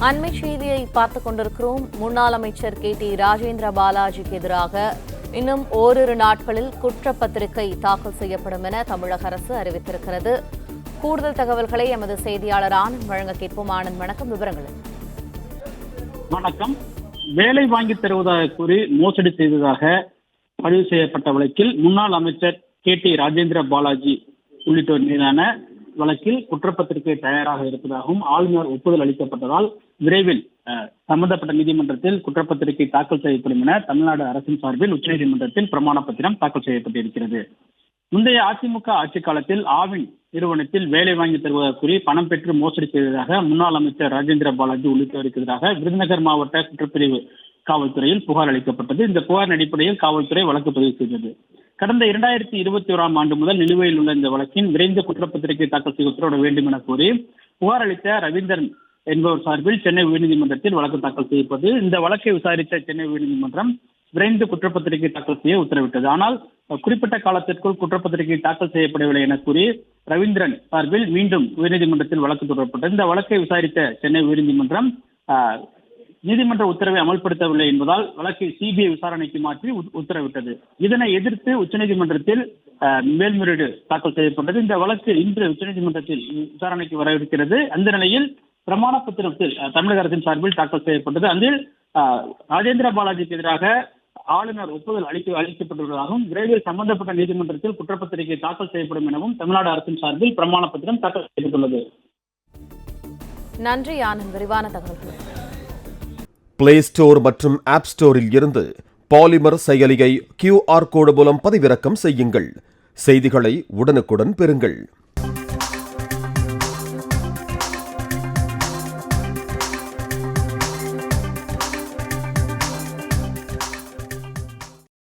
அண்மை செய்தியை பார்த்துக் கொண்டிருக்கிறோம். முன்னாள் அமைச்சர் KT ராஜேந்திர பாலாஜிக்கு எதிராக இன்னும் ஓரிரு நாட்களில் குற்றப்பத்திரிகை தாக்கல் செய்யப்படும் என தமிழக அரசு அறிவித்திருக்கிறது. கூடுதல் தகவல்களை எமது செய்தியாளர் ஆனந்த் வழங்க கேட்போம். ஆனந்த், வணக்கம். விவரங்கள். வணக்கம். வேலை வாங்கி தருவதாக கூறி மோசடி செய்ததாக பதிவு செய்யப்பட்ட வழக்கில் முன்னாள் அமைச்சர் KT ராஜேந்திர பாலாஜி உள்ளிட்டோர் மீதான வழக்கில் குற்றப்பத்திரிகை தயாராக இருப்பதாகவும் ஆளுநர் ஒப்புதல் அளிக்கப்பட்டதால் விரைவில் சம்பந்தப்பட்ட நீதிமன்றத்தில் குற்றப்பத்திரிகை தாக்கல் செய்யப்படும் என தமிழ்நாடு அரசின் சார்பில் உச்சநீதிமன்றத்தில் பிரமாண பத்திரம் தாக்கல் செய்யப்பட்டிருக்கிறது. முந்தைய அதிமுக ஆட்சி காலத்தில் ஆவின் நிறுவனத்தில் வேலை வாங்கி தருவதாக கூறி பணம் பெற்று மோசடி செய்ததாக முன்னாள் அமைச்சர் ராஜேந்திர பாலாஜி உள்ளிட்டோருக்கு எதிராக விருதுநகர் மாவட்ட குற்றப்பிரிவு காவல்துறையில் புகார் அளிக்கப்பட்டது. இந்த புகாரின் அடிப்படையில் காவல்துறை வழக்கு பதிவு செய்தது. கடந்த 2021ஆம் ஆண்டு முதல் நிலுவையில் உள்ள இந்த வழக்கின் விரைந்து குற்றப்பத்திரிகை தாக்கல் செய்ய உத்தரவிட வேண்டும் என கோரி புகார் அளித்த ரவீந்திரன் என்பவர் சார்பில் சென்னை உயர்நீதிமன்றத்தில் வழக்கு தாக்கல் செய்யப்பட்டது. இந்த வழக்கை விசாரித்த சென்னை உயர்நீதிமன்றம் விரைந்து குற்றப்பத்திரிகை தாக்கல் செய்ய உத்தரவிட்டது. ஆனால் குறிப்பிட்ட காலத்திற்குள் குற்றப்பத்திரிகை தாக்கல் செய்யப்படவில்லை என கூறி ரவீந்திரன் சார்பில் மீண்டும் உயர்நீதிமன்றத்தில் வழக்கு தொடரப்பட்டது. இந்த வழக்கை விசாரித்த சென்னை உயர்நீதிமன்றம் நீதிமன்ற உத்தரவை அமல்படுத்தவில்லை என்பதால் வழக்கை CBI விசாரணைக்கு மாற்றி உத்தரவிட்டது. இதனை எதிர்த்து உச்சநீதிமன்றத்தில் மேல்முறையீடு தாக்கல் செய்யப்பட்டது. இந்த வழக்கு இன்று உச்சநீதிமன்றத்தில் விசாரணைக்கு வர இருக்கிறது. அந்த நிலையில் பிரமாண பத்திரத்தில் தமிழக அரசின் சார்பில் தாக்கல் செய்யப்பட்டது. அதில் ராஜேந்திர பாலாஜிக்கு எதிராக ஆளுநர் ஒப்புதல் அளிக்கப்பட்டுள்ளதாகவும் விரைவில் சம்பந்தப்பட்ட நீதிமன்றத்தில் குற்றப்பத்திரிகை தாக்கல் செய்யப்படும் எனவும் தமிழ்நாடு அரசின் சார்பில் பிரமாண பத்திரம் தாக்கல் செய்யப்பட்டுள்ளது. நன்றி ஆனந்த், விரிவான தகவல்கள். பிளே ஸ்டோர் மற்றும் ஆப் ஸ்டோரில் இருந்து பாலிமர் செயலியை QR கோடு மூலம் பதிவிறக்கம் செய்யுங்கள். செய்திகளை உடனுக்குடன் பெறுங்கள்.